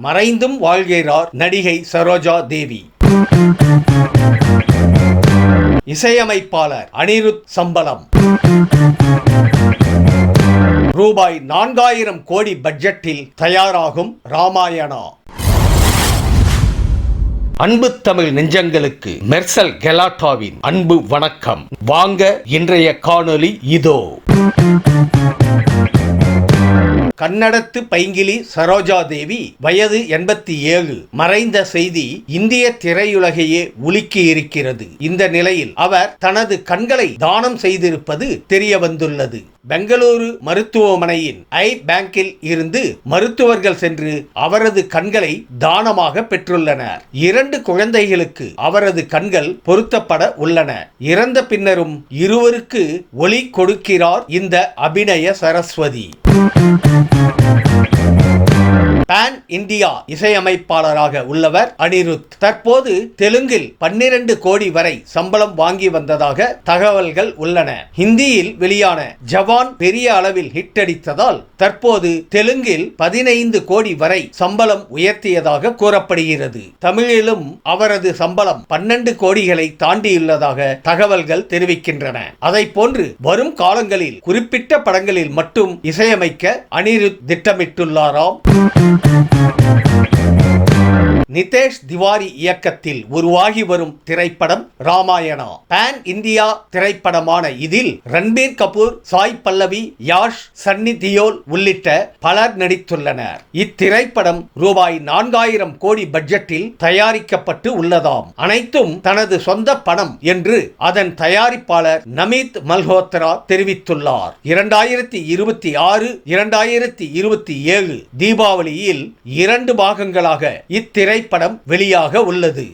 மறைந்தும் வாழ்கிறார் நடிகை சரோஜா தேவி. இசையமைப்பாளர் அனிருத் சம்பளம். ரூபாய் 4000 கோடி பட்ஜெட்டில் தயாராகும் ராமாயணா. அன்பு தமிழ் நெஞ்சங்களுக்கு மெர்சல் கெலாட்டாவின் அன்பு வணக்கம். வாங்க இன்றைய காணொளி இதோ. கன்னடத்து பைங்கிலி சரோஜா தேவி வயது 87 மறைந்த செய்தி இந்திய திரையுலகையே உலுக்கி இருக்கிறது. இந்த நிலையில் அவர் தனது கண்களை தானம் செய்திருப்பது தெரிய வந்துள்ளது. பெங்களூரு மருத்துவமனையின் ஐ பேங்கில் இருந்து மருத்துவர்கள் சென்று அவரது கண்களை தானமாக பெற்றுள்ளனர். 2 குழந்தைகளுக்கு அவரது கண்கள் பொருத்தப்பட உள்ளன. இறந்த பின்னரும் இருவருக்கு ஒளி கொடுக்கிறார் இந்த அபிநய சரஸ்வதி. பான் இந்தியா இசையமைப்பாளராக உள்ளவர் அனிருத். தற்போது தெலுங்கில் 12 கோடி வரை சம்பளம் வாங்கி வந்ததாக தகவல்கள் உள்ளன. ஹிந்தியில் வெளியான ஜவான் பெரிய அளவில் ஹிட் அடித்ததால் தற்போது தெலுங்கில் 15 கோடி வரை சம்பளம் உயர்த்தியதாக கூறப்படுகிறது. தமிழிலும் அவரது சம்பளம் 12 கோடிகளை தாண்டியுள்ளதாக தகவல்கள் தெரிவிக்கின்றன. அதை போன்று வரும் காலங்களில் குறிப்பிட்ட படங்களில் மட்டும் இசையமைக்க அனிருத் திட்டமிட்டுள்ளாராம். நிதேஷ் திவாரி இயக்கத்தில் உருவாகி வரும் திரைப்படம் ராமாயணா. பான் இந்தியா திரைப்படமான இதில் ரன்பீர் கபூர், சாய் பல்லவி, யாஷ், சன்னி தியோல் உள்ளிட்ட பலர் நடித்துள்ளனர். இத்திரைப்படம் ரூபாய் 4000 கோடி பட்ஜெட்டில் தயாரிக்கப்பட்டு உள்ளதாம். அனைத்தும் தனது சொந்த பணம் என்று அதன் தயாரிப்பாளர் நமீத் மல்ஹோத்ரா தெரிவித்துள்ளார். 2026, 2027 தீபாவளியில் 2 பாகங்களாக இத்திரைப்படம் வெளியாக உள்ளது.